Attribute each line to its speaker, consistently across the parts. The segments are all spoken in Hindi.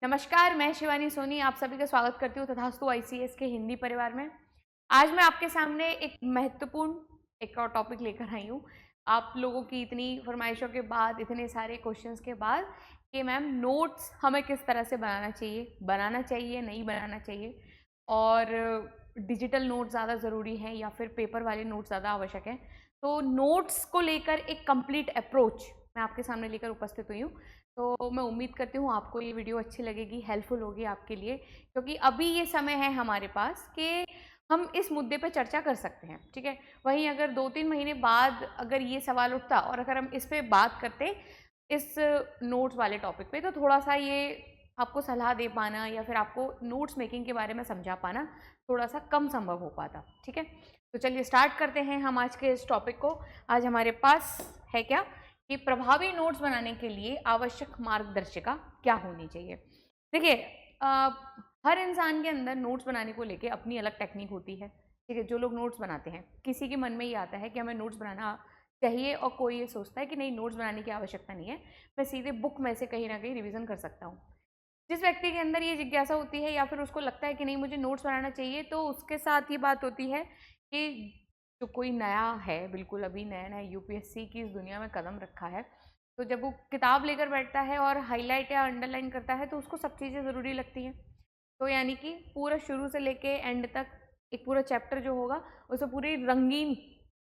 Speaker 1: नमस्कार, मैं शिवानी सोनी आप सभी का स्वागत करती हूँ तथास्तु आईसीएस के हिंदी परिवार में। आज मैं आपके सामने एक महत्वपूर्ण एक और टॉपिक लेकर आई हूँ। आप लोगों की इतनी फरमाइशों के बाद, इतने सारे क्वेश्चंस के बाद कि मैम नोट्स हमें किस तरह से बनाना चाहिए, नहीं बनाना चाहिए, और डिजिटल नोट्स ज़्यादा ज़रूरी हैं या फिर पेपर वाले नोट्स ज़्यादा आवश्यक हैं। तो नोट्स को लेकर एक कंप्लीट अप्रोच मैं आपके सामने लेकर उपस्थित हुई हूँ। तो मैं उम्मीद करती हूँ आपको ये वीडियो अच्छी लगेगी, हेल्पफुल होगी आपके लिए, क्योंकि अभी ये समय है हमारे पास कि हम इस मुद्दे पर चर्चा कर सकते हैं। ठीक है, वहीं अगर 2-3 महीने बाद अगर ये सवाल उठता और अगर हम इस पे बात करते इस नोट्स वाले टॉपिक पे, तो थोड़ा सा ये आपको सलाह दे पाना या फिर आपको नोट्स मेकिंग के बारे में समझा पाना थोड़ा सा कम संभव हो पाता। ठीक है, तो चलिए स्टार्ट करते हैं हम आज के इस टॉपिक को। आज हमारे पास है क्या कि प्रभावी नोट्स बनाने के लिए आवश्यक मार्गदर्शिका क्या होनी चाहिए। देखिए, हर इंसान के अंदर नोट्स बनाने को लेके अपनी अलग टेक्निक होती है। ठीक है, जो लोग नोट्स बनाते हैं, किसी के मन में ये आता है कि हमें नोट्स बनाना चाहिए और कोई ये सोचता है कि नहीं, नोट्स बनाने की आवश्यकता नहीं है, मैं सीधे बुक में से कहीं ना कहीं रिवीजन कर सकता हूँ। जिस व्यक्ति के अंदर ये जिज्ञासा होती है या फिर उसको लगता है कि नहीं मुझे नोट्स बनाना चाहिए, तो उसके साथ ये बात होती है कि जो कोई नया है, बिल्कुल अभी नया नया यूपीएससी की इस दुनिया में कदम रखा है, तो जब वो किताब लेकर बैठता है और हाईलाइट या अंडरलाइन करता है तो उसको सब चीज़ें ज़रूरी लगती हैं। तो यानी कि पूरा शुरू से लेके एंड तक एक पूरा चैप्टर जो होगा उसे पूरी रंगीन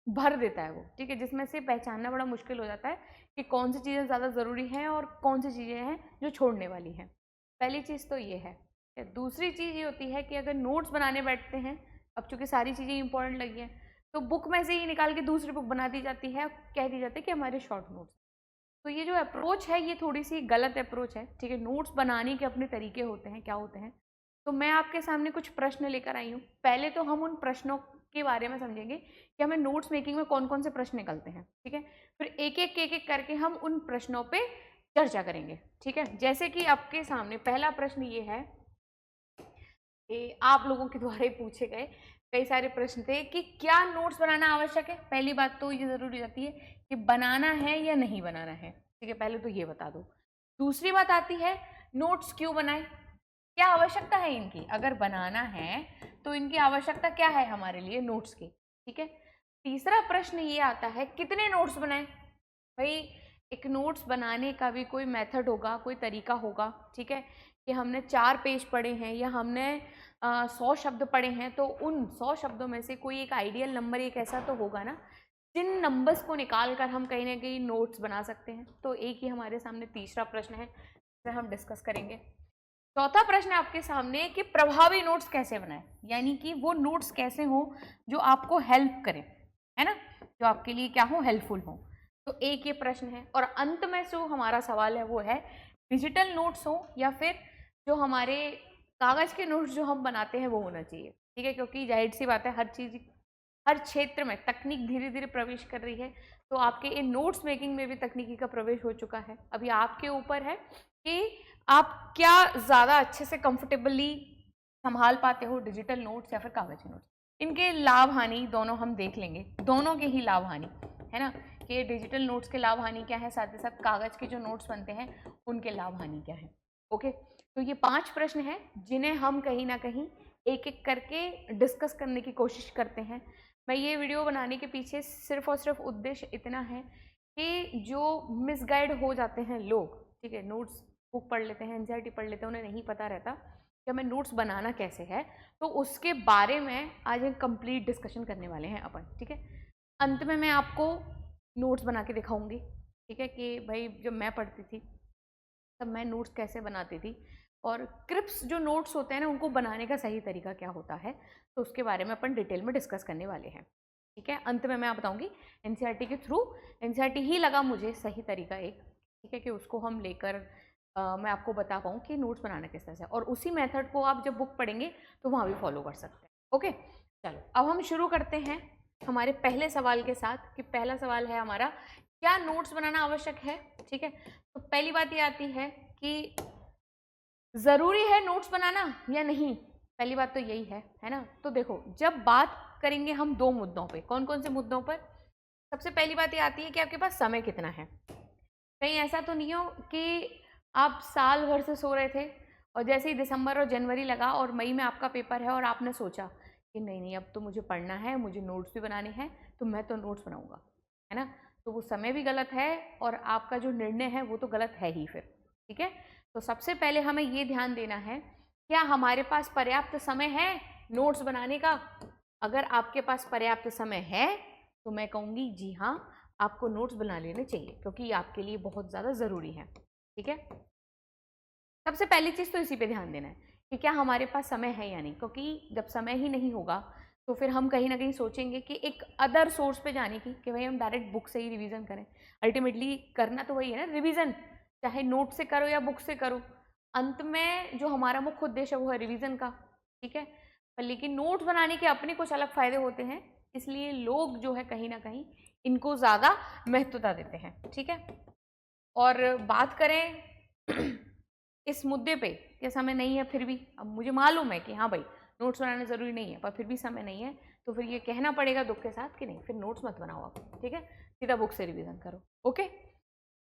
Speaker 1: भर देता है वो। ठीक है, जिसमें से पहचानना बड़ा मुश्किल हो जाता है कि कौन सी चीज़ें ज़्यादा ज़रूरी हैं और कौन सी चीज़ें हैं जो छोड़ने वाली हैं। पहली चीज़ तो ये है। दूसरी चीज़ ये होती है कि अगर नोट्स बनाने बैठते हैं, अब चूँकि सारी चीज़ें इंपॉर्टेंट लगी हैं, तो बुक में से ही निकाल के दूसरी बुक बना दी जाती है, कह दी जाती है कि हमारे शॉर्ट नोट्स। तो ये जो अप्रोच है ये थोड़ी सी गलत अप्रोच है। ठीक है, नोट्स बनाने के अपने तरीके होते हैं, क्या होते हैं। तो मैं आपके सामने कुछ प्रश्न लेकर आई हूँ। पहले तो हम उन प्रश्नों के बारे में समझेंगे कि हमें नोट्स मेकिंग में कौन कौन से प्रश्न निकलते हैं। ठीक है, फिर एक एक करके हम उन प्रश्नों पे चर्चा करेंगे। ठीक है, जैसे कि आपके सामने पहला प्रश्न ये है कि आप लोगों के द्वारा ही पूछे गए कई सारे प्रश्न थे कि क्या नोट्स बनाना आवश्यक है। पहली बात तो ये ज़रूरी जाती है कि बनाना है या नहीं बनाना है। ठीक है, पहले तो ये बता दो। दूसरी बात आती है नोट्स क्यों बनाए, क्या आवश्यकता है इनकी। अगर बनाना है तो इनकी आवश्यकता क्या है हमारे लिए नोट्स की। ठीक है, तीसरा प्रश्न ये आता है कितने नोट्स बनाएं। भाई, एक नोट्स बनाने का भी कोई मेथड होगा, कोई तरीका होगा। ठीक है, कि हमने 4 पेज पढ़े हैं या हमने 100 शब्द पढ़े हैं, तो उन 100 शब्दों में से कोई एक आइडियल नंबर एक ऐसा तो होगा ना जिन नंबर्स को निकाल कर हम कहीं ना कहीं नोट्स बना सकते हैं। तो एक ही हमारे सामने तीसरा प्रश्न है जिसे हम डिस्कस करेंगे। चौथा प्रश्न आपके सामने कि प्रभावी नोट्स कैसे बनाएं, यानी कि वो नोट्स कैसे हो जो आपको हेल्प करें, है ना, जो आपके लिए क्या हो, हेल्पफुल हो। तो एक ये प्रश्न है। और अंत में जो हमारा सवाल है वो है डिजिटल नोट्स हो या फिर जो हमारे कागज के नोट्स जो हम बनाते हैं वो होना चाहिए। ठीक है, क्योंकि जाहिर सी बात है हर चीज, हर क्षेत्र में तकनीक धीरे धीरे प्रवेश कर रही है। तो आपके इन नोट्स मेकिंग में भी तकनीकी का प्रवेश हो चुका है। अभी आपके ऊपर है कि आप क्या ज़्यादा अच्छे से कंफर्टेबली संभाल पाते हो, डिजिटल नोट्स या फिर कागज के नोट्स। इनके लाभ हानि दोनों हम देख लेंगे, दोनों के ही लाभ हानि, है ना, कि डिजिटल नोट्स के लाभ हानि क्या है, साथ ही साथ कागज के जो नोट्स बनते हैं उनके लाभ हानि क्या है। ओके, तो ये 5 प्रश्न हैं जिन्हें हम कहीं ना कहीं एक एक करके डिस्कस करने की कोशिश करते हैं। मैं ये वीडियो बनाने के पीछे सिर्फ और सिर्फ उद्देश्य इतना है कि जो मिसगाइड हो जाते हैं लोग, ठीक है, नोट्स बुक पढ़ लेते हैं, एनसीईआरटी पढ़ लेते हैं, उन्हें नहीं पता रहता कि हमें नोट्स बनाना कैसे है, तो उसके बारे में आज एक कंप्लीट डिस्कशन करने वाले हैं अपन। ठीक है, अंत में मैं आपको नोट्स बना के दिखाऊंगी। ठीक है, कि भाई जब मैं पढ़ती थी तब मैं नोट्स कैसे बनाती थी, और क्रिप्स जो नोट्स होते हैं ना उनको बनाने का सही तरीका क्या होता है, तो उसके बारे में अपन डिटेल में डिस्कस करने वाले हैं। ठीक है, अंत में मैं बताऊंगी एनसीईआरटी के थ्रू, एनसीईआरटी ही लगा मुझे सही तरीका एक। ठीक है, कि उसको हम लेकर मैं आपको बता पाऊँ कि नोट्स बनाना किस तरह से, और उसी मेथड को आप जब बुक पढ़ेंगे तो वहाँ भी फॉलो कर सकते हैं। ओके, चलो अब हम शुरू करते हैं हमारे पहले सवाल के साथ। कि पहला सवाल है हमारा, क्या नोट्स बनाना आवश्यक है। ठीक है, तो पहली बात ये आती है कि ज़रूरी है नोट्स बनाना या नहीं। पहली बात तो यही है ना। तो देखो, जब बात करेंगे हम 2 मुद्दों पे, कौन कौन से मुद्दों पर। सबसे पहली बात ये आती है कि आपके पास समय कितना है। कहीं ऐसा तो नहीं हो कि आप साल भर से सो रहे थे और जैसे ही दिसंबर और जनवरी लगा और मई में आपका पेपर है और आपने सोचा कि नहीं नहीं अब तो मुझे पढ़ना है, मुझे नोट्स भी बनाने हैं, तो मैं तो नोट्स बनाऊंगा, है ना, तो वो समय भी गलत है और आपका जो निर्णय है वो तो गलत है ही फिर। ठीक है, तो सबसे पहले हमें ये ध्यान देना है, क्या हमारे पास पर्याप्त समय है नोट्स बनाने का? अगर आपके पास पर्याप्त समय है तो मैं कहूँगी जी हाँ, आपको नोट्स बना लेने चाहिए, क्योंकि ये आपके लिए बहुत ज़्यादा ज़रूरी है। ठीक है, सबसे पहली चीज़ तो इसी पे ध्यान देना है कि क्या हमारे पास समय है या नहीं, क्योंकि जब समय ही नहीं होगा तो फिर हम कहीं ना कहीं सोचेंगे कि एक अदर सोर्स पे जाने की, कि भाई हम डायरेक्ट बुक से ही रिवीजन करें। अल्टीमेटली करना तो वही है ना, रिवीजन, चाहे नोट से करो या बुक से करो, अंत में जो हमारा मुख्य उद्देश्य है वो है रिवीजन का। ठीक है, पर लेकिन नोट्स बनाने के अपने कुछ अलग फायदे होते हैं, इसलिए लोग जो है कहीं ना कहीं इनको ज़्यादा महत्वता देते हैं। ठीक है, और बात करें इस मुद्दे पे कि समय नहीं है, फिर भी अब मुझे मालूम है कि हाँ भाई नोट्स बनाना ज़रूरी नहीं है, पर फिर भी समय नहीं है, तो फिर ये कहना पड़ेगा दुख के साथ कि नहीं, फिर नोट्स मत बनाओ आप। ठीक है, सीधा बुक से रिवीजन करो। ओके,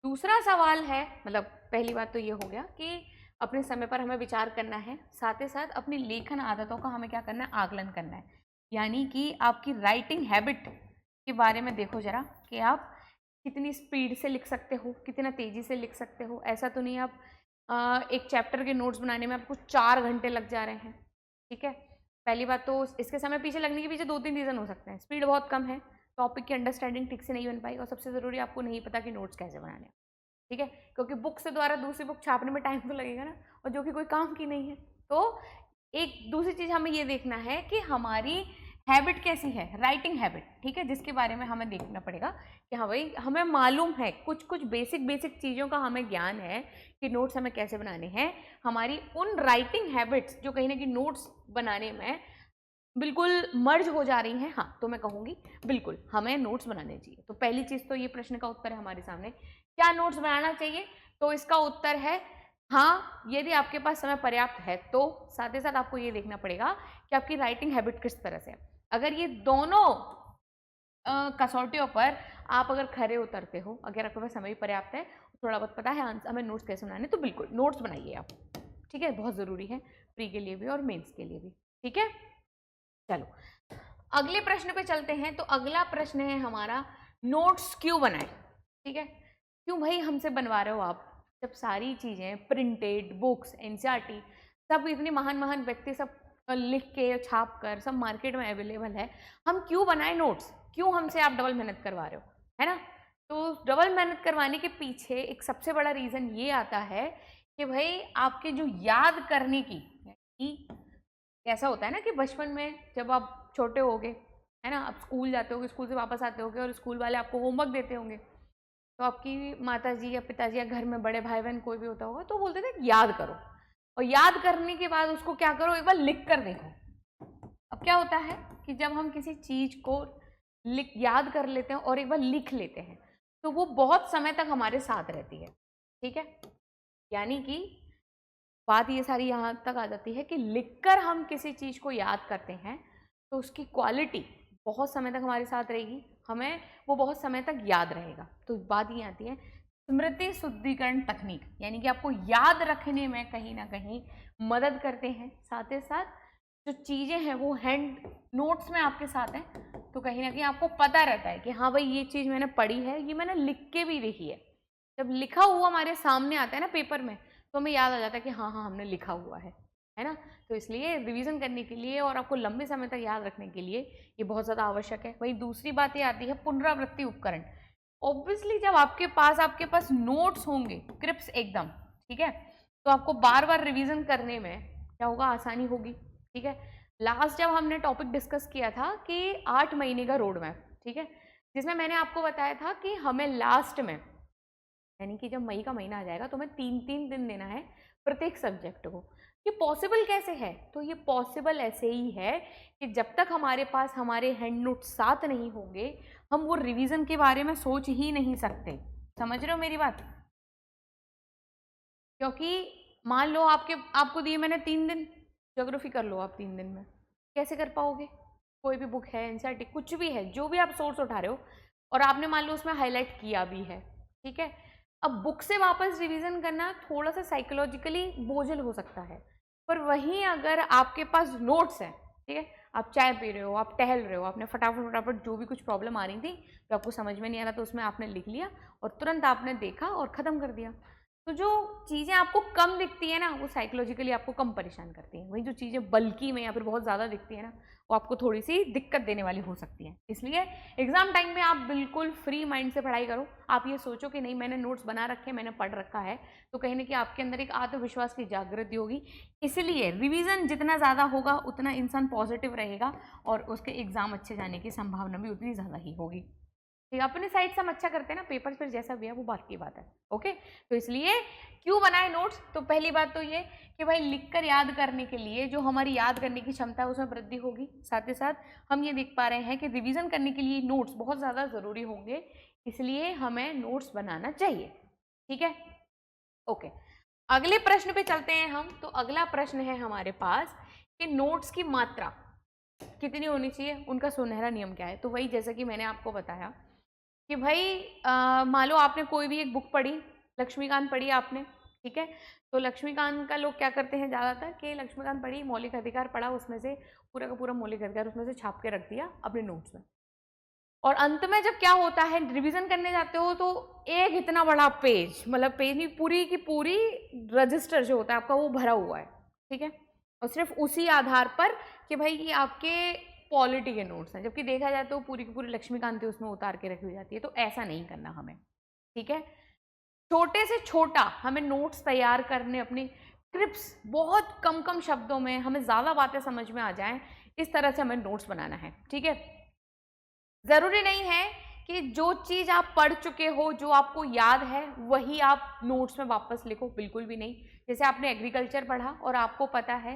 Speaker 1: दूसरा सवाल है, मतलब पहली बात तो ये हो गया कि अपने समय पर हमें विचार करना है, साथ ही साथ अपनी लेखन आदतों का हमें क्या करना है, आकलन करना है। यानी कि आपकी राइटिंग हैबिट के बारे में देखो जरा कि आप कितनी स्पीड से लिख सकते हो, कितना तेज़ी से लिख सकते हो। ऐसा तो नहीं आप एक चैप्टर के नोट्स बनाने में आपको 4 घंटे लग जा रहे हैं। ठीक है, पहली बात तो इसके समय पीछे लगने के पीछे 2-3 रीज़न हो सकते हैं। स्पीड बहुत कम है, टॉपिक की अंडरस्टैंडिंग ठीक से नहीं बन पाई, और सबसे ज़रूरी आपको नहीं पता कि नोट्स कैसे बनाने हैं। ठीक है, क्योंकि बुक से द्वारा दूसरी बुक छापने में टाइम तो लगेगा ना, और जो कि कोई काम की नहीं है। तो एक दूसरी चीज़ हमें ये देखना है कि हमारी हैबिट कैसी है, राइटिंग हैबिट। ठीक है, जिसके बारे में हमें देखना पड़ेगा कि हाँ भाई हमें मालूम है, कुछ कुछ बेसिक चीज़ों का हमें ज्ञान है कि नोट्स हमें कैसे बनाने हैं। हमारी उन राइटिंग हैबिट्स जो कहीं ना कहीं नोट्स बनाने में बिल्कुल मर्ज हो जा रही हैं, हाँ, तो मैं कहूँगी बिल्कुल हमें नोट्स बनाने चाहिए। तो पहली चीज़ तो ये प्रश्न का उत्तर है हमारे सामने, क्या नोट्स बनाना चाहिए? तो इसका उत्तर है हाँ, यदि आपके पास समय पर्याप्त है तो। साथ ही साथ आपको ये देखना पड़ेगा कि आपकी राइटिंग हैबिट किस तरह से है। अगर ये दोनों कसौटियों पर आप अगर खरे उतरते हो, अगर आपके पास समय पर्याप्त है, थोड़ा बहुत पता है हमें नोट्स कैसे बनाने, तो बिल्कुल नोट्स बनाइए आप। ठीक है, बहुत ज़रूरी है प्री के लिए भी और मेंस के लिए भी। ठीक है, चलो अगले प्रश्न पे चलते हैं। तो अगला प्रश्न है हमारा, नोट्स क्यों बनाएं? ठीक है, क्यों भाई हमसे बनवा रहे हो आप, जब सारी चीज़ें प्रिंटेड बुक्स, एनसीईआरटी सब इतने महान महान व्यक्ति सब लिख के छाप कर सब मार्केट में अवेलेबल है, हम क्यों बनाए नोट्स? क्यों हमसे आप डबल मेहनत करवा रहे हो, है ना? तो डबल मेहनत करवाने के पीछे एक सबसे बड़ा रीज़न ये आता है कि भाई आपके जो याद करने की, ऐसा होता है ना कि बचपन में जब आप छोटे होगे, है ना, आप स्कूल जाते होगे, स्कूल से वापस आते होगे और स्कूल वाले आपको होमवर्क देते होंगे, तो आपकी माताजी या पिताजी या घर में बड़े भाई बहन कोई भी होता होगा तो बोलते थे याद करो, और याद करने के बाद उसको क्या करो, एक बार लिख कर देखो। अब क्या होता है कि जब हम किसी चीज़ को याद कर लेते हैं और एक बार लिख लेते हैं तो वो बहुत समय तक हमारे साथ रहती है। ठीक है, यानी कि बात ये सारी यहाँ तक आ जाती है कि लिखकर हम किसी चीज़ को याद करते हैं तो उसकी क्वालिटी बहुत समय तक हमारे साथ रहेगी, हमें वो बहुत समय तक याद रहेगा। तो बात ये आती है स्मृति शुद्धिकरण तकनीक, यानी कि आपको याद रखने में कहीं ना कहीं मदद करते हैं। साथ ही साथ जो चीज़ें हैं वो हैंड नोट्स में आपके साथ हैं, तो कहीं ना कहीं आपको पता रहता है कि हाँ भाई ये चीज़ मैंने पढ़ी है, ये मैंने लिख के भी देखी है। जब लिखा हुआ हमारे सामने आता है ना पेपर में, तो हमें याद आ जाता है कि हाँ हाँ हमने लिखा हुआ है ना। तो इसलिए रिवीजन करने के लिए और आपको लंबे समय तक याद रखने के लिए ये बहुत ज़्यादा आवश्यक है। वहीं दूसरी बात ये आती है पुनरावृत्ति उपकरण। ऑब्वियसली जब आपके पास नोट्स होंगे क्रिप्स एकदम, ठीक है, तो आपको बार बार रिवीजन करने में क्या होगा, आसानी होगी। ठीक है, लास्ट जब हमने टॉपिक डिस्कस किया था कि 8 महीने का रोड मैप, ठीक है, जिसमें मैंने आपको बताया था कि हमें लास्ट में, यानी कि जब मई का महीना आ जाएगा तो हमें 3-3 दिन देना है प्रत्येक सब्जेक्ट को। ये पॉसिबल कैसे है? तो ये पॉसिबल ऐसे ही है कि जब तक हमारे पास हमारे हैंड नोट साथ नहीं होंगे हम वो रिवीजन के बारे में सोच ही नहीं सकते। समझ रहे हो मेरी बात? क्योंकि मान लो आपको दिए मैंने 3 दिन, ज्योग्राफी कर लो आप 3 दिन में, कैसे कर पाओगे? कोई भी बुक है, एनसीईआरटी कुछ भी है, जो भी आप सोर्स उठा रहे हो और आपने मान लो उसमें हाईलाइट किया भी है, ठीक है, अब बुक से वापस रिवीजन करना थोड़ा सा साइकोलॉजिकली बोझल हो सकता है, पर वहीं अगर आपके पास नोट्स हैं, ठीक है, आप चाय पी रहे हो, आप टहल रहे हो, आपने फटाफट फटाफट जो भी कुछ प्रॉब्लम आ रही थी जो आपको समझ में नहीं आ रहा तो उसमें आपने लिख लिया और तुरंत आपने देखा और ख़त्म कर दिया। तो जो चीज़ें आपको कम दिखती है ना, वो साइकोलॉजिकली आपको कम परेशान करती हैं। वही जो चीज़ें बल्कि में या फिर बहुत ज़्यादा दिखती है ना, वो आपको थोड़ी सी दिक्कत देने वाली हो सकती है। इसलिए एग्जाम टाइम में आप बिल्कुल फ्री माइंड से पढ़ाई करो। आप ये सोचो कि नहीं, मैंने नोट्स बना रखे, मैंने पढ़ रखा है, तो कहीं ना कहीं आपके अंदर एक आत्मविश्वास की जागृति होगी। इसलिए रिवीजन जितना ज़्यादा होगा उतना इंसान पॉजिटिव रहेगा और उसके एग्जाम अच्छे जाने की संभावना भी उतनी ज़्यादा ही होगी। ठीक, अपनी साइड से हम अच्छा करते हैं ना, पेपर फिर जैसा भी है वो बात की बात है। ओके, तो इसलिए क्यों बनाए नोट्स? तो पहली बात तो ये कि भाई लिखकर याद करने के लिए जो हमारी याद करने की क्षमता है उसमें वृद्धि होगी। साथ ही साथ हम ये देख पा रहे हैं कि रिवीजन करने के लिए नोट्स बहुत ज़्यादा ज़रूरी होंगे, इसलिए हमें नोट्स बनाना चाहिए। ठीक है, ओके, अगले प्रश्न पे चलते हैं हम। तो अगला प्रश्न है हमारे पास कि नोट्स की मात्रा कितनी होनी चाहिए, उनका सुनहरा नियम क्या है? तो वही जैसा कि मैंने आपको बताया कि भाई मान लो आपने कोई भी एक बुक पढ़ी, लक्ष्मीकांत पढ़ी आपने, ठीक है, तो लक्ष्मीकांत का लोग क्या करते हैं ज़्यादातर कि लक्ष्मीकांत पढ़ी, मौलिक अधिकार पढ़ा, उसमें से पूरा का पूरा मौलिक अधिकार उसमें से छाप के रख दिया अपने नोट्स में, और अंत में जब क्या होता है रिवीजन करने जाते हो तो एक इतना बड़ा पेज, मतलब पेज नहीं, पूरी की पूरी रजिस्टर जो होता है आपका वो भरा हुआ है, ठीक है, और सिर्फ उसी आधार पर कि भाई ये आपके पॉलिटी के नोट्स हैं, जबकि देखा जाए तो पूरी की पूरी लक्ष्मीकांत उसमें उतार के रखी जाती है। तो ऐसा नहीं करना हमें, ठीक है, छोटे से छोटा हमें नोट्स तैयार करने, अपनी क्रिप्स बहुत कम कम शब्दों में हमें ज़्यादा बातें समझ में आ जाएं, इस तरह से हमें नोट्स बनाना है। ठीक है, ज़रूरी नहीं है कि जो चीज़ आप पढ़ चुके हो, जो आपको याद है, वही आप नोट्स में वापस लिखो, बिल्कुल भी नहीं। जैसे आपने एग्रीकल्चर पढ़ा और आपको पता है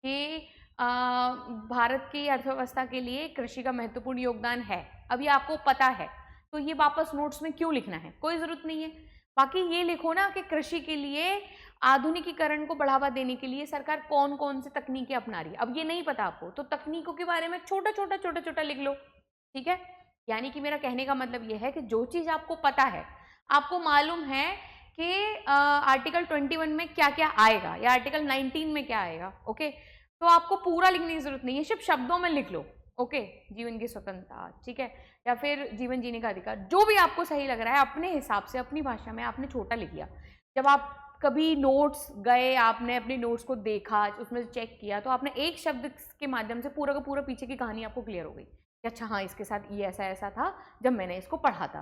Speaker 1: कि भारत की अर्थव्यवस्था के लिए कृषि का महत्वपूर्ण योगदान है, अभी आपको पता है, तो ये वापस नोट्स में क्यों लिखना है? कोई ज़रूरत नहीं है। बाकी ये लिखो ना कि कृषि के लिए आधुनिकीकरण को बढ़ावा देने के लिए सरकार कौन कौन से तकनीकें अपना रही है। अब ये नहीं पता आपको, तो तकनीकों के बारे में छोटा छोटा लिख लो। ठीक है, यानी कि मेरा कहने का मतलब यह है कि जो चीज़ आपको पता है, आपको मालूम है कि आर्टिकल 21 में क्या क्या आएगा या आर्टिकल 19 में क्या आएगा, ओके, तो आपको पूरा लिखने की जरूरत नहीं है, सिर्फ शब्दों में लिख लो। ओके, जीवन की स्वतंत्रता, ठीक है, या फिर जीवन जीने का अधिकार, जो भी आपको सही लग रहा है अपने हिसाब से अपनी भाषा में आपने छोटा लिख लिया। जब आप कभी नोट्स गए, आपने अपने नोट्स को देखा, उसमें चेक किया, तो आपने एक शब्द के माध्यम से पूरा का पूरा पीछे की कहानी आपको क्लियर हो गई कि अच्छा हाँ, इसके साथ ये ऐसा ऐसा था जब मैंने इसको पढ़ा था।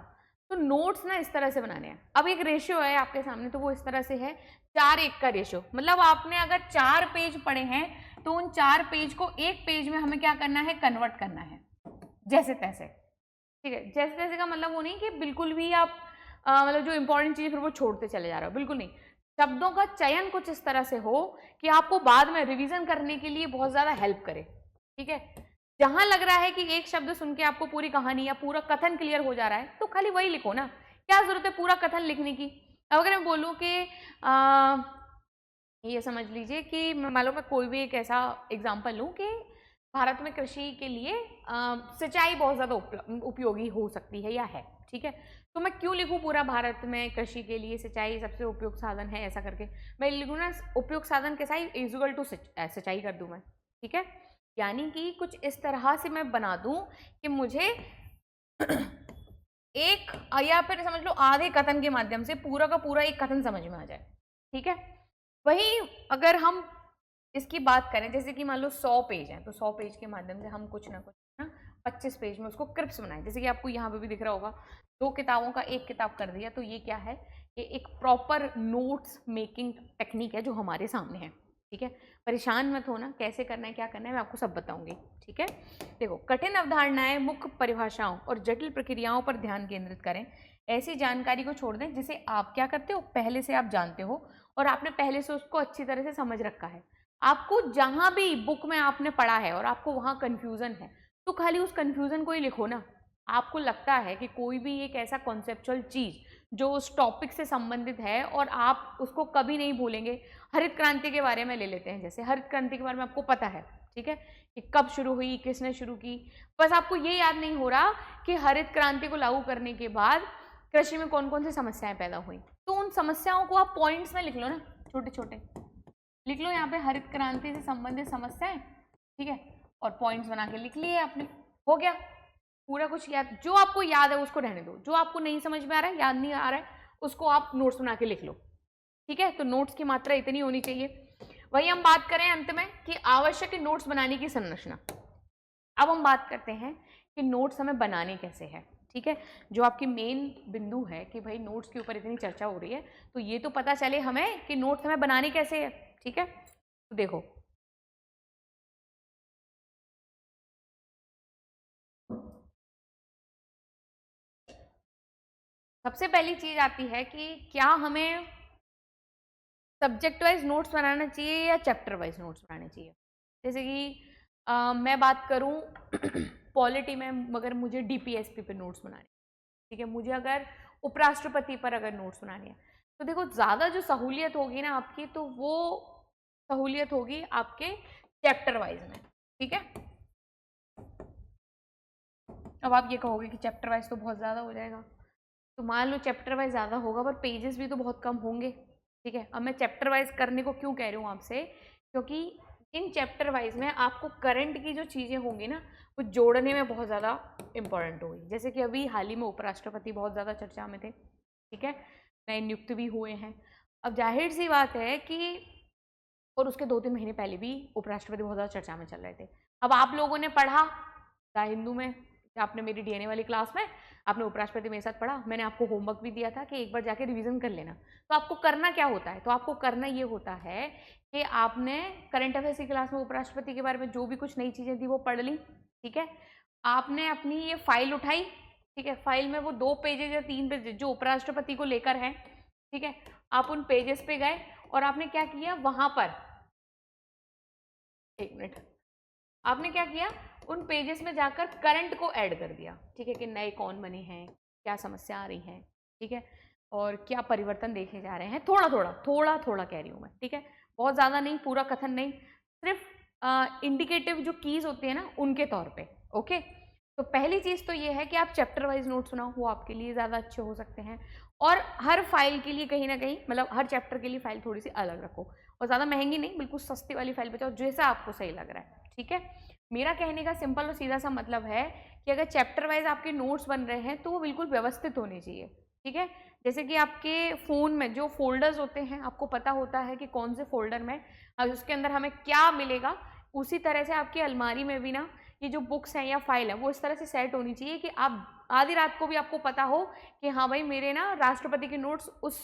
Speaker 1: तो नोट्स ना इस तरह से बनाने हैं। अब एक रेशियो है आपके सामने, तो वो इस तरह से है 4:1 का रेशियो, मतलब आपने अगर 4 पेज पढ़े हैं तो उन 4 पेज को एक पेज में हमें क्या करना है, कन्वर्ट करना है, जैसे तैसे। ठीक है, जैसे तैसे का मतलब वो नहीं कि बिल्कुल भी आप मतलब जो इंपॉर्टेंट चीज़ फिर वो छोड़ते चले जा रहे हो, बिल्कुल नहीं। शब्दों का चयन कुछ इस तरह से हो कि आपको बाद में रिवीजन करने के लिए बहुत ज़्यादा हेल्प करे। ठीक है, जहां लग रहा है कि एक शब्द सुन के आपको पूरी कहानी या पूरा कथन क्लियर हो जा रहा है, तो खाली वही लिखो ना, क्या जरूरत है पूरा कथन लिखने की। अब अगर मैं बोलूँ कि ये समझ लीजिए कि मान लो मैं कोई भी एक ऐसा एग्जाम्पल लूँ कि भारत में कृषि के लिए सिंचाई बहुत ज़्यादा उपयोगी हो सकती है या है, ठीक है, तो मैं क्यों लिखूँ पूरा भारत में कृषि के लिए सिंचाई सबसे उपयुक्त साधन है ऐसा करके, मैं लिखूँ ना उपयुक्त साधन कैसा ही इक्वल टू सिंचाई कर दूँ मैं। ठीक है, यानी कि कुछ इस तरह से मैं बना दूं कि मुझे एक या फिर समझ लो आधे कथन के माध्यम से पूरा का पूरा एक कथन समझ में आ जाए। ठीक है, वही अगर हम इसकी बात करें, जैसे कि मान लो 100 पेज हैं, तो 100 पेज के माध्यम से हम कुछ ना कुछ ना 25 पेज में उसको क्रिप्स बनाएं, जैसे कि आपको यहाँ पे भी दिख रहा होगा 2 किताबों का एक किताब कर दिया। तो ये क्या है, ये एक प्रॉपर नोट्स मेकिंग टेक्निक है जो हमारे सामने है। ठीक है, परेशान मत होना, कैसे करना है क्या करना है मैं आपको सब बताऊंगी। ठीक है, देखो, कठिन अवधारणाएं, मुख्य परिभाषाओं और जटिल प्रक्रियाओं पर ध्यान केंद्रित करें। ऐसी जानकारी को छोड़ दें जिसे आप क्या करते हो, पहले से आप जानते हो और आपने पहले से उसको अच्छी तरह से समझ रखा है। आपको जहां भी बुक में आपने पढ़ा है और आपको वहां कंफ्यूजन है, तो खाली उस कंफ्यूजन को ही लिखो ना। आपको लगता है कि कोई भी एक ऐसा कॉन्सेप्चुअल चीज जो उस टॉपिक से संबंधित है और आप उसको कभी नहीं भूलेंगे। हरित क्रांति के बारे में ले लेते हैं, जैसे हरित क्रांति के बारे में आपको पता है, ठीक है, कि कब शुरू हुई, किसने शुरू की, बस आपको ये याद नहीं हो रहा कि हरित क्रांति को लागू करने के बाद कृषि में कौन कौन सी समस्याएं पैदा हुई। तो उन समस्याओं को आप पॉइंट्स में लिख लो ना, छोटे छोटे लिख लो यहाँ पे, हरित क्रांति से संबंधित समस्याएं, ठीक है, और पॉइंट्स बना के लिख लिए आपने, हो गया पूरा कुछ याद। जो आपको याद है उसको रहने दो, जो आपको नहीं समझ में आ रहा है, याद नहीं आ रहा है, उसको आप नोट्स बना के लिख लो, ठीक है। तो नोट्स की मात्रा इतनी होनी चाहिए। वही हम बात करें अंत में कि आवश्यक नोट्स बनाने की संरचना। अब हम बात करते हैं कि नोट्स हमें बनाने कैसे हैं, ठीक है। जो आपकी मेन बिंदु है कि भाई नोट्स के ऊपर इतनी चर्चा हो रही है, तो ये तो पता चले हमें कि नोट्स हमें बनाने कैसे है, ठीक है। तो देखो, सबसे पहली चीज आती है कि क्या हमें सब्जेक्ट वाइज नोट्स बनाना चाहिए या चैप्टर वाइज नोट्स बनाने चाहिए। जैसे कि मैं बात करूं पॉलिटी में, मगर मुझे डीपीएसपी पे नोट्स बनाने, ठीक है, मुझे अगर उपराष्ट्रपति पर अगर नोट्स बनाने हैं, तो देखो ज़्यादा जो सहूलियत होगी ना आपकी, तो वो सहूलियत होगी आपके चैप्टर वाइज में, ठीक है। अब आप ये कहोगे कि चैप्टर वाइज तो बहुत ज़्यादा हो जाएगा, तो मान लो चैप्टर वाइज ज़्यादा होगा पर पेजेस भी तो बहुत कम होंगे, ठीक है। अब मैं चैप्टर वाइज करने को क्यों कह रही हूँ आपसे, क्योंकि इन चैप्टर वाइज में आपको करंट की जो चीज़ें होंगी ना, वो जोड़ने में बहुत ज़्यादा इंपॉर्टेंट होगी। जैसे कि अभी हाल ही में उपराष्ट्रपति बहुत ज़्यादा चर्चा में थे, ठीक है, नए नियुक्त भी हुए हैं। अब जाहिर सी बात है कि, और उसके 2-3 महीने पहले भी उपराष्ट्रपति बहुत ज़्यादा चर्चा में चल रहे थे। अब आप लोगों ने पढ़ा द हिंदू में, आपने मेरी डीएनए वाली क्लास में आपने उपराष्ट्रपति मेरे साथ पढ़ा, मैंने आपको होमवर्क भी दिया था कि एक बार जाके रिवीजन कर लेना। तो आपको करना क्या होता है, तो आपको करना ये होता है कि आपने करंट अफेयर्स की क्लास में उपराष्ट्रपति के बारे में जो भी कुछ नई चीज़ें थी वो पढ़ ली, ठीक है। आपने अपनी ये फाइल उठाई, ठीक है, फाइल में वो 2 पेजेज या 3 पेजेज जो उपराष्ट्रपति को लेकर हैं, ठीक है, आप उन पेजेस पे गए और आपने क्या किया वहां पर, एक मिनट, आपने क्या किया उन पेजेस में जाकर करंट को ऐड कर दिया, ठीक है, कि नए कौन बने हैं, क्या समस्या आ रही है, ठीक है, और क्या परिवर्तन देखे जा रहे हैं, थोड़ा थोड़ा कह रही हूँ मैं, ठीक है, बहुत ज़्यादा नहीं, पूरा कथन नहीं, सिर्फ इंडिकेटिव जो कीज होती है ना उनके तौर पे, ओके। तो पहली चीज़ तो ये है कि आप चैप्टर वाइज नोट्स बनाओ, वो आपके लिए ज़्यादा अच्छे हो सकते हैं। और हर फाइल के लिए कहीं ना कहीं, मतलब हर चैप्टर के लिए फाइल थोड़ी सी अलग रखो, और ज़्यादा महंगी नहीं, बिल्कुल सस्ती वाली फाइल बचाओ जैसा आपको सही लग रहा है, ठीक है। मेरा कहने का सिंपल और सीधा सा मतलब है कि अगर चैप्टर वाइज आपके नोट्स बन रहे हैं तो वो बिल्कुल व्यवस्थित होने चाहिए, ठीक है। जैसे कि आपके फ़ोन में जो फोल्डर्स होते हैं, आपको पता होता है कि कौन से फोल्डर में उसके अंदर हमें क्या मिलेगा, उसी तरह से आपकी अलमारी में भी ना ये जो बुक्स हैं या फाइल है वो इस तरह से सेट होनी चाहिए कि आप आधी रात को भी आपको पता हो कि हाँ भाई मेरे ना राष्ट्रपति के नोट्स उस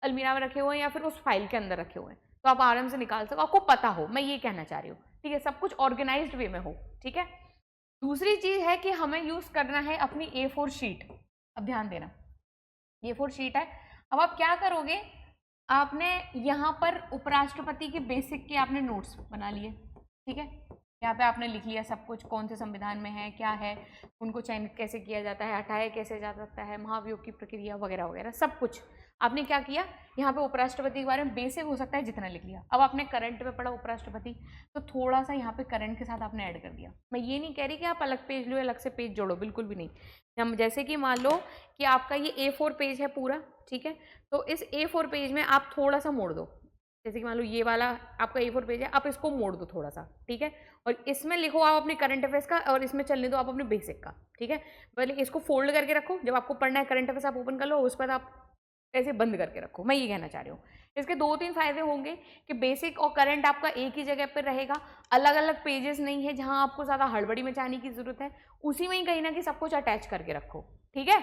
Speaker 1: अलमीरा में रखे हुए हैं या फिर उस फाइल के अंदर रखे हुए हैं, तो आप आराम से निकाल सको, आपको पता हो, मैं ये कहना चाह रही हूँ, ठीक है, सब कुछ ऑर्गेनाइज्ड वे में हो, ठीक है। दूसरी चीज है कि हमें यूज करना है अपनी A4 शीट। अब ध्यान देना, A4 शीट है, अब आप क्या करोगे, आपने यहाँ पर उपराष्ट्रपति के बेसिक के आपने नोट्स बना लिए, ठीक है, यहाँ पे आपने लिख लिया सब कुछ, कौन से संविधान में है, क्या है, उनको चयनित कैसे किया जाता है, हटाया कैसे जा सकता है, महाभियोग की प्रक्रिया वगैरह वगैरह सब कुछ आपने क्या किया, यहाँ पे उपराष्ट्रपति के बारे में बेसिक हो सकता है जितना लिख लिया। अब आपने करंट में पढ़ा उपराष्ट्रपति, तो थोड़ा सा यहाँ पे करंट के साथ आपने ऐड कर दिया। मैं ये नहीं कह रही कि आप अलग पेज लो, अलग से पेज जोड़ो, बिल्कुल भी नहीं। हम जैसे कि मान लो कि आपका ये A4 पेज है पूरा, ठीक है, तो इस A4 पेज में आप थोड़ा सा मोड़ दो, जैसे कि मान लो ये वाला आपका A4 पेज है, आप इसको मोड़ दो थोड़ा सा, ठीक है, और इसमें लिखो आप अपने करंट अफेयर्स का और इसमें चलने दो आप अपने बेसिक का, ठीक है। पहले इसको फोल्ड करके रखो, जब आपको पढ़ना है करंट अफेयर्स आप ओपन कर लो, उस पर आप ऐसे बंद करके रखो, मैं ये कहना चाह रही हूँ। इसके 2-3 फायदे होंगे कि बेसिक और करंट आपका एक ही जगह पर रहेगा, अलग अलग पेजेस नहीं है जहां आपको ज़्यादा हड़बड़ी में जाने की जरूरत है, उसी में ही कहीं ना कहीं सब कुछ अटैच करके रखो, ठीक है।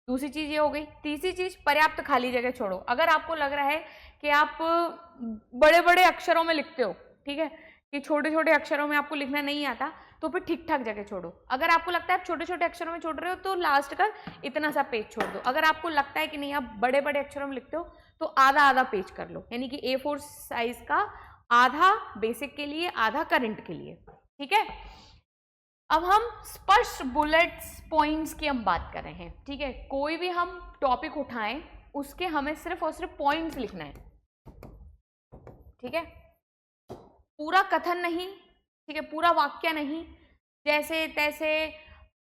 Speaker 1: दूसरी चीज ये हो गई। तीसरी चीज, पर्याप्त खाली जगह छोड़ो। अगर आपको लग रहा है कि आप बड़े बड़े अक्षरों में लिखते हो, ठीक है, कि छोटे छोटे अक्षरों में आपको लिखना नहीं आता, तो फिर ठीक ठाक जगह छोड़ो। अगर आपको लगता है आप छोटे छोटे अक्षरों में छोड़ रहे हो तो लास्ट का इतना सा पेज छोड़ दो। अगर आपको लगता है कि नहीं आप बड़े बड़े अक्षरों में लिखते हो तो आधा आधा पेज कर लो, यानी कि A4 साइज का आधा बेसिक के लिए, आधा करंट के लिए, ठीक है। अब हम स्पष्ट बुलेट्स पॉइंट्स की हम बात कर रहे हैं, ठीक है। कोई भी हम टॉपिक उठाएं उसके हमें सिर्फ और सिर्फ पॉइंट्स लिखना है, ठीक है, पूरा कथन नहीं, ठीक है, पूरा वाक्य नहीं, जैसे तैसे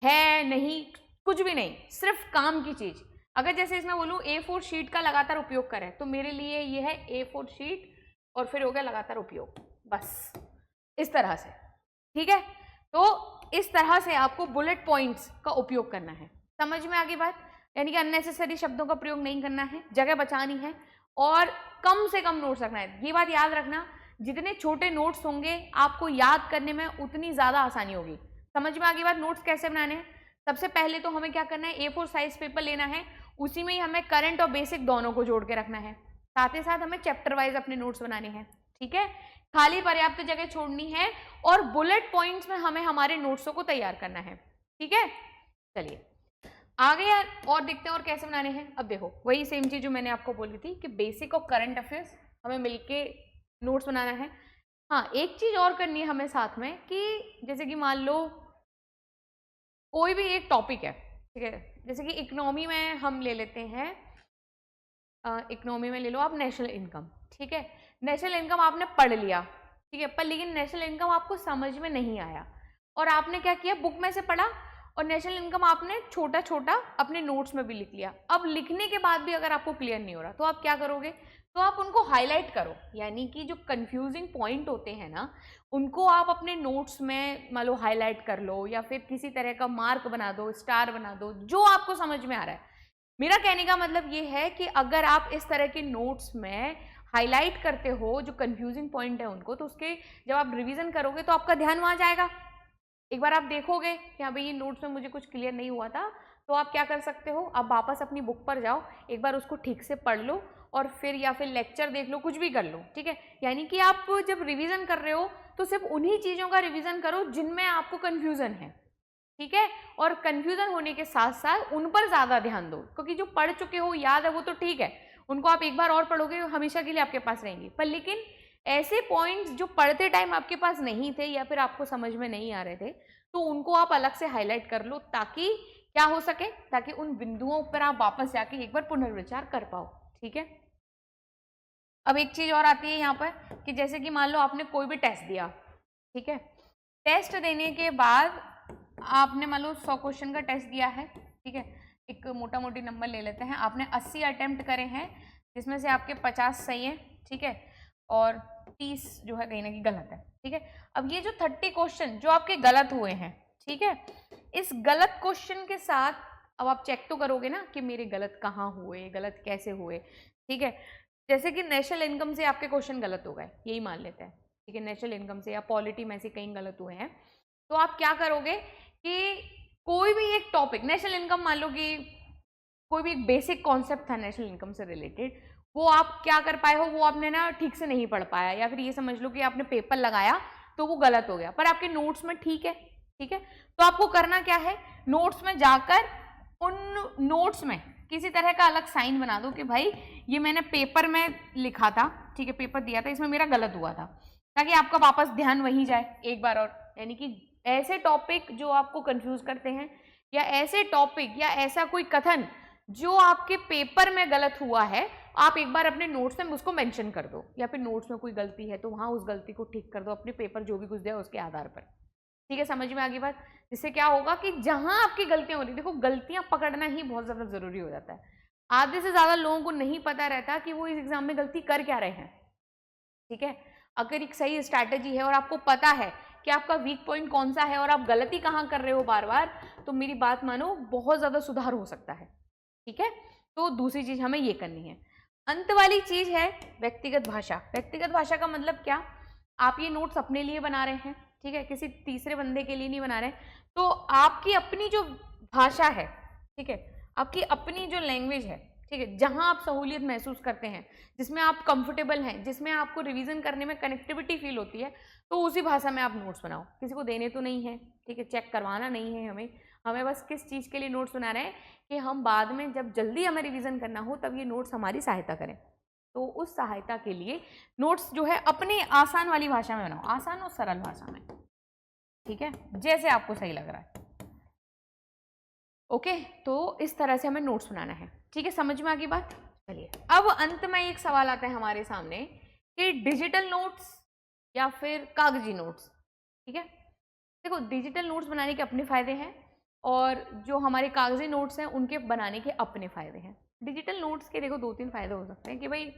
Speaker 1: है नहीं, कुछ भी नहीं, सिर्फ काम की चीज। अगर जैसे इसमें बोलूँ A4 शीट का लगातार उपयोग करें, तो मेरे लिए ये है A4 शीट और फिर हो गया लगातार उपयोग, बस इस तरह से, ठीक है। तो इस तरह से आपको बुलेट पॉइंट्स का उपयोग करना है। समझ में आ गई बात? यानी कि अननेसेसरी शब्दों का प्रयोग नहीं करना है, जगह बचानी है और कम से कम नोट्स रखना है। ये बात याद रखना, जितने छोटे नोट्स होंगे आपको याद करने में उतनी ज़्यादा आसानी होगी। समझ में आ गई बात? नोट्स कैसे बनाने हैं? सबसे पहले तो हमें क्या करना है, A4 साइज पेपर लेना है, उसी में ही हमें करंट और बेसिक दोनों को जोड़ के रखना है। साथ ही साथ हमें चैप्टर वाइज अपने नोट्स बनाने हैं, ठीक है। खाली पर्याप्त जगह छोड़नी है और बुलेट पॉइंट्स में हमें हमारे नोट्सों को तैयार करना है, ठीक है। चलिए आगे यार और देखते हैं और कैसे बनाने हैं। अब देखो वही सेम चीज जो मैंने आपको बोली थी कि बेसिक और करंट अफेयर्स हमें मिलके नोट्स बनाना है। हाँ, एक चीज और करनी है हमें साथ में कि जैसे कि मान लो कोई भी एक टॉपिक है, ठीक है, जैसे कि इकोनॉमी में हम ले लेते हैं, इकोनॉमी में ले लो आप नेशनल इनकम, ठीक है। नेशनल इनकम आपने पढ़ लिया, ठीक है, पर लेकिन नेशनल इनकम आपको समझ में नहीं आया और आपने क्या किया, बुक में से पढ़ा और नेशनल इनकम आपने छोटा छोटा अपने नोट्स में भी लिख लिया। अब लिखने के बाद भी अगर आपको क्लियर नहीं हो रहा तो आप क्या करोगे, तो आप उनको हाईलाइट करो, यानी कि जो कंफ्यूजिंग पॉइंट होते हैं ना उनको आप अपने नोट्स में मान लो हाईलाइट कर लो या फिर किसी तरह का मार्क बना दो, स्टार बना दो, जो आपको समझ में आ रहा है। मेरा कहने का मतलब ये है कि अगर आप इस तरह के नोट्स में हाईलाइट करते हो जो कंफ्यूजिंग पॉइंट है उनको, तो उसके जब आप रिवीजन करोगे तो आपका ध्यान वहाँ जाएगा। एक बार आप देखोगे कि हाँ भाई ये नोट्स में मुझे कुछ क्लियर नहीं हुआ था, तो आप क्या कर सकते हो, आप वापस अपनी बुक पर जाओ, एक बार उसको ठीक से पढ़ लो और फिर या फिर लेक्चर देख लो, कुछ भी कर लो, ठीक है। यानी कि आप जब रिवीजन कर रहे हो तो सिर्फ उन्हीं चीज़ों का रिवीजन करो जिनमें आपको कन्फ्यूज़न है, ठीक है। और कन्फ्यूज़न होने के साथ साथ उन पर ज़्यादा ध्यान दो, क्योंकि जो पढ़ चुके हो याद है वो तो ठीक है, उनको आप एक बार और पढ़ोगे हमेशा के लिए आपके पास रहेंगी, पर लेकिन ऐसे पॉइंट्स जो पढ़ते टाइम आपके पास नहीं थे या फिर आपको समझ में नहीं आ रहे थे, तो उनको आप अलग से हाईलाइट कर लो ताकि क्या हो सके, ताकि उन बिंदुओं पर आप वापस जाके एक बार पुनर्विचार कर पाओ, ठीक है। अब एक चीज और आती है यहाँ पर कि जैसे कि मान लो आपने कोई भी टेस्ट दिया, ठीक है, टेस्ट देने के बाद आपने मान लो 100 क्वेश्चन का टेस्ट दिया है, ठीक है, एक मोटा मोटी नंबर ले लेते हैं, आपने 80 अटेम्प्ट करे हैं जिसमें से आपके 50 सही हैं, ठीक है, और 30 जो है कहीं ना कहीं गलत है, ठीक है। अब ये जो 30 क्वेश्चन जो आपके गलत हुए हैं, ठीक है, इस गलत क्वेश्चन के साथ अब आप चेक तो करोगे ना कि मेरे गलत कहाँ हुए, गलत कैसे हुए, ठीक है। जैसे कि नेशनल इनकम से आपके क्वेश्चन गलत हो गए, यही मान लेते हैं, ठीक है, नेशनल इनकम से या पॉलिटी में से कहीं गलत हुए हैं, तो आप क्या करोगे कि कोई भी एक टॉपिक, नेशनल इनकम मान लो कि कोई भी एक बेसिक कॉन्सेप्ट था नेशनल इनकम से रिलेटेड, वो आप क्या कर पाए हो, वो आपने ना ठीक से नहीं पढ़ पाया, या फिर ये समझ लो कि आपने पेपर लगाया तो वो गलत हो गया, पर आपके नोट्स में ठीक है, ठीक है। तो आपको करना क्या है, नोट्स में जाकर उन नोट्स में किसी तरह का अलग साइन बना दो कि भाई ये मैंने पेपर में लिखा था, ठीक है, पेपर दिया था, इसमें मेरा गलत हुआ था, ताकि आपका वापस ध्यान वहीं जाए एक बार और। यानी कि ऐसे टॉपिक जो आपको कंफ्यूज करते हैं या ऐसे टॉपिक या ऐसा कोई कथन जो आपके पेपर में गलत हुआ है, आप एक बार अपने नोट्स में उसको मेंशन कर दो, या फिर नोट्स में कोई गलती है तो वहाँ उस गलती को ठीक कर दो अपने पेपर जो भी कुछ दिया उसके आधार पर, ठीक है। समझ में आ गई बात? जिससे क्या होगा कि जहां आपकी गलतियां हो रही, देखो गलतियां पकड़ना ही बहुत ज्यादा जरूरी हो जाता है। आधे से ज्यादा लोगों को नहीं पता रहता कि वो इस एग्जाम में गलती कर क्या रहे हैं, ठीक है। अगर एक सही स्ट्रैटेजी है और आपको पता है कि आपका वीक पॉइंट कौन सा है और आप गलती कहाँ कर रहे हो बार बार, तो मेरी बात मानो बहुत ज्यादा सुधार हो सकता है, ठीक है। तो दूसरी चीज हमें ये करनी है। अंत वाली चीज है व्यक्तिगत भाषा। व्यक्तिगत भाषा का मतलब क्या, आप ये नोट्स अपने लिए बना रहे हैं, ठीक है, किसी तीसरे बंदे के लिए नहीं बना रहे, तो आपकी अपनी जो भाषा है, ठीक है, आपकी अपनी जो लैंग्वेज है, ठीक है, जहां आप सहूलियत महसूस करते हैं, जिसमें आप कंफर्टेबल हैं, जिसमें आपको रिवीजन करने में कनेक्टिविटी फील होती है, तो उसी भाषा में आप नोट्स बनाओ। किसी को देने तो नहीं है, ठीक है, चेक करवाना नहीं है हमें बस किस चीज़ के लिए नोट्स बना रहे हैं कि हम बाद में जब जल्दी हमें रिवीजन करना हो तब ये नोट्स हमारी सहायता करें। तो उस सहायता के लिए नोट्स जो है अपनी आसान वाली भाषा में बनाओ, आसान और सरल भाषा में, ठीक है, जैसे आपको सही लग रहा है। ओके, तो इस तरह से हमें नोट्स बनाना है, ठीक है, समझ में आ गई बात? चलिए अब अंत में एक सवाल आता है हमारे सामने कि डिजिटल नोट्स या फिर कागजी नोट्स, ठीक है। देखो डिजिटल नोट्स बनाने के अपने फायदे हैं और जो हमारे कागजी नोट्स हैं उनके बनाने के अपने फ़ायदे हैं। डिजिटल नोट्स के देखो 2-3 फ़ायदे हो सकते हैं कि भाई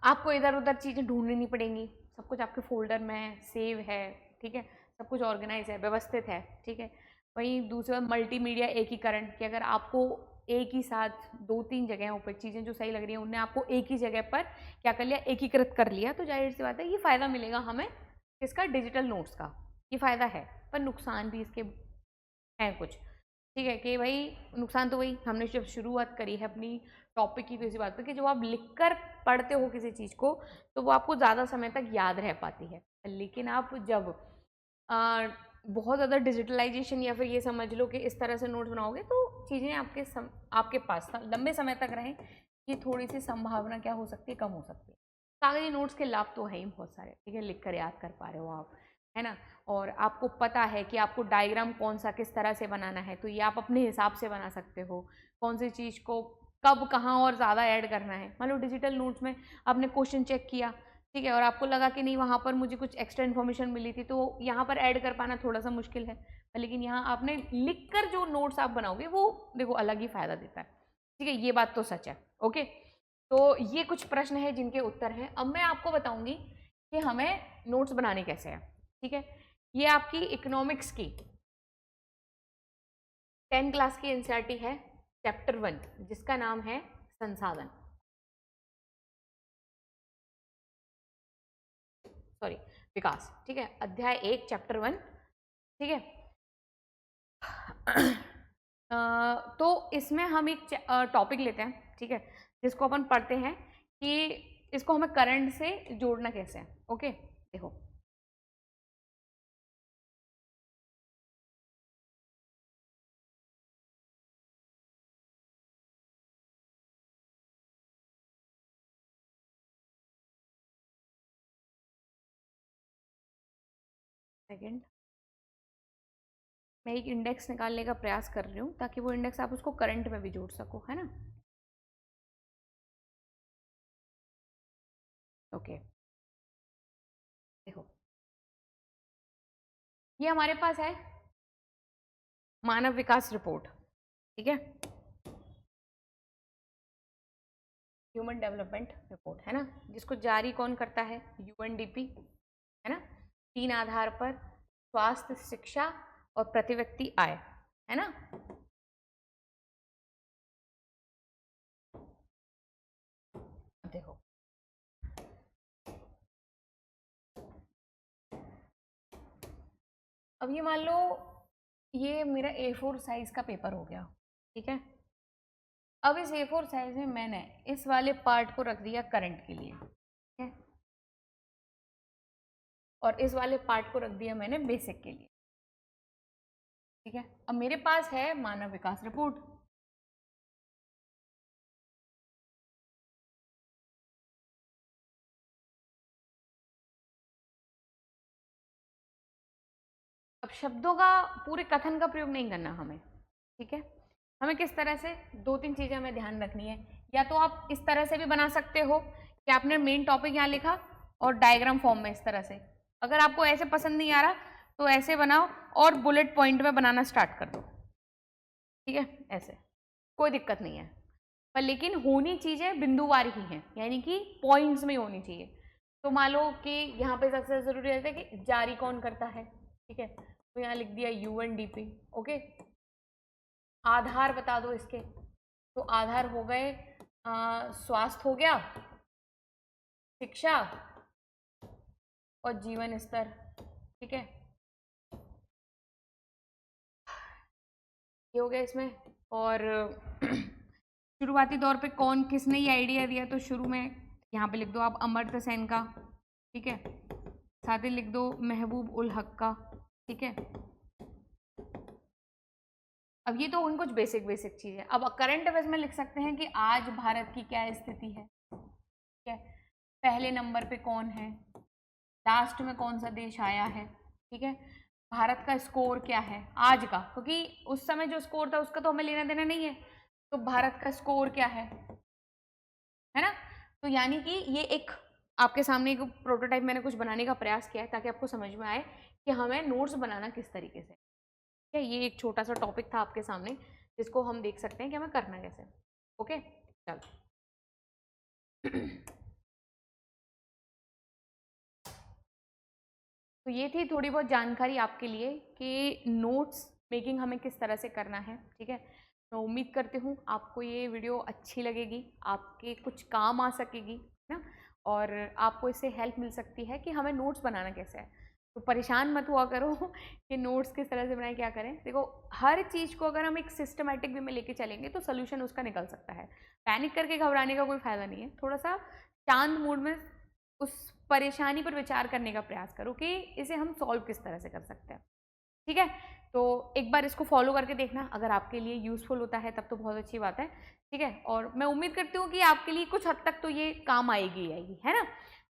Speaker 1: आपको इधर-उधर चीज़ें ढूँढनी नहीं पड़ेंगी, सब कुछ आपके फ़ोल्डर में सेव है, ठीक है? सब कुछ ऑर्गेनाइज़ है, व्यवस्थित है, ठीक है? वहीं दूसरा मल्टीमीडिया एकीकरण कि अगर आपको एक ही साथ 2-3 जगहों पे चीज़ें जो सही लग रही हैं, उन्हें आपको एक ही जगह पर क्या कर लिया, एकीकृत कर लिया, तो ज़ाहिर-सी बात है ये फ़ायदा मिलेगा हमें किसका, डिजिटल नोट्स का। ये फ़ायदा है, पर नुकसान भी इसके हैं कुछ, ठीक है? कि भाई नुकसान तो वही हमने जब शुरुआत करी है अपनी टॉपिक की, तो इसी बात पर कि जब आप लिखकर पढ़ते हो किसी चीज़ को तो वो आपको ज़्यादा समय तक याद रह पाती है, लेकिन आप जब बहुत ज़्यादा डिजिटलाइजेशन या फिर ये समझ लो कि इस तरह से नोट्स बनाओगे तो चीज़ें आपके पास लंबे समय तक रहें, ये थोड़ी सी संभावना क्या हो सकती है, कम हो सकती है। कागजी नोट्स के लाभ तो है ही बहुत सारे, ठीक है? लिख कर याद कर पा रहे हो आप, है ना? और आपको पता है कि आपको डायग्राम कौन सा किस तरह से बनाना है, तो ये आप अपने हिसाब से बना सकते हो। कौन सी चीज़ को कब कहाँ और ज़्यादा ऐड करना है। मान लो डिजिटल नोट्स में आपने क्वेश्चन चेक किया, ठीक है, और आपको लगा कि नहीं वहाँ पर मुझे कुछ एक्स्ट्रा इन्फॉर्मेशन मिली थी, तो यहाँ पर ऐड कर पाना थोड़ा-सा मुश्किल है। लेकिन यहाँ आपने लिख कर जो नोट्स आप बनाओगे वो देखो अलग ही फ़ायदा देता है, ठीक है? ये बात तो सच है, ओके? तो ये कुछ प्रश्न हैं जिनके उत्तर हैं। अब मैं आपको बताऊँगी कि हमें नोट्स बनाने कैसे हैं, ठीक है? ये आपकी इकोनॉमिक्स की 10 क्लास की एनसीईआरटी है, चैप्टर 1 जिसका नाम है संसाधन, सॉरी विकास, ठीक है? अध्याय 1 चैप्टर 1, ठीक है? तो इसमें हम एक टॉपिक लेते हैं, ठीक है? जिसको अपन पढ़ते हैं कि इसको हमें करंट से जोड़ना कैसे है, ओके? देखो सेकंड, मैं एक इंडेक्स निकालने का प्रयास कर रही हूँ ताकि वो इंडेक्स आप उसको करंट में भी जोड़ सको, है ना? ओके, देखो ये हमारे पास है मानव विकास रिपोर्ट, ठीक है? ह्यूमन डेवलपमेंट रिपोर्ट, है ना? जिसको जारी कौन करता है, यूएनडीपी, है ना? 3 आधार पर स्वास्थ्य, शिक्षा और प्रति व्यक्ति आय, है ना? देखो अब ये मान लो ये मेरा A4 साइज का पेपर हो गया, ठीक है? अब इस A4 साइज में मैंने इस वाले पार्ट को रख दिया करंट के लिए, ठीक है? और इस वाले पार्ट को रख दिया मैंने बेसिक के लिए, ठीक है? अब मेरे पास है मानव विकास रिपोर्ट। अब शब्दों का पूरे कथन का प्रयोग नहीं करना हमें, ठीक है? हमें किस तरह से 2-3 चीज़ें हमें ध्यान रखनी है। या तो आप इस तरह से भी बना सकते हो कि आपने मेन टॉपिक यहाँ लिखा और डायग्राम फॉर्म में इस तरह से। अगर आपको ऐसे पसंद नहीं आ रहा तो ऐसे बनाओ और बुलेट पॉइंट में बनाना स्टार्ट कर दो, ठीक है? ऐसे कोई दिक्कत नहीं है, पर लेकिन होनी चीज़ें बिंदुवार ही हैं, यानी कि पॉइंट्स में होनी चाहिए। तो मान लो कि यहाँ पे सबसे ज़रूरी रहता है कि जारी कौन करता है, ठीक है? तो यहाँ लिख दिया यूएनडीपी, ओके? आधार बता दो इसके, तो आधार हो गए स्वास्थ्य हो गया, शिक्षा और जीवन स्तर, ठीक है? ये हो गया इसमें। और शुरुआती दौर पे कौन किसने ये आइडिया दिया, तो शुरू में यहाँ पे लिख दो आप अमर्त्य सेन का, ठीक है? साथ ही लिख दो महबूब उल हक का, ठीक है? अब ये तो उन कुछ बेसिक बेसिक चीज़ है। अब करंट अफेयर्स में लिख सकते हैं कि आज भारत की क्या स्थिति है, ठीक है? पहले नंबर पे कौन है, लास्ट में कौन सा देश आया है, ठीक है? भारत का स्कोर क्या है आज का, क्योंकि उस समय जो स्कोर था उसका तो हमें लेना देना नहीं है, तो भारत का स्कोर क्या है ना? तो यानी कि ये एक आपके सामने एक प्रोटोटाइप मैंने कुछ बनाने का प्रयास किया है ताकि आपको समझ में आए कि हमें नोट्स बनाना किस तरीके से, है, ये एक छोटा सा टॉपिक था आपके सामने जिसको हम देख सकते हैं कि हमें करना कैसे। ओके, चलो। तो ये थी थोड़ी बहुत जानकारी आपके लिए कि नोट्स मेकिंग हमें किस तरह से करना है, ठीक है। तो उम्मीद करती हूँ आपको ये वीडियो अच्छी लगेगी, आपके कुछ काम आ सकेगी, है ना, और आपको इससे हेल्प मिल सकती है कि हमें नोट्स बनाना कैसे है। तो परेशान मत हुआ करो कि नोट्स किस तरह से बनाए, क्या करें। देखो, हर चीज़ को अगर हम एक सिस्टमेटिक वे में लेके चलेंगे तो सोल्यूशन उसका निकल सकता है। पैनिक करके घबराने का कोई फ़ायदा नहीं है। थोड़ा सा शांत मूड में उस परेशानी पर विचार करने का प्रयास करो कि इसे हम सॉल्व किस तरह से कर सकते हैं, ठीक है। तो एक बार इसको फॉलो करके देखना, अगर आपके लिए यूज़फुल होता है तब तो बहुत अच्छी बात है, ठीक है। और मैं उम्मीद करती हूँ कि आपके लिए कुछ हद तक तो ये काम आएगी आएगी, है ना।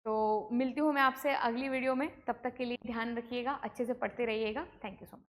Speaker 1: तो मिलती हूँ मैं आपसे अगली वीडियो में, तब तक के लिए ध्यान रखिएगा, अच्छे से पढ़ते रहिएगा। Thank you so much.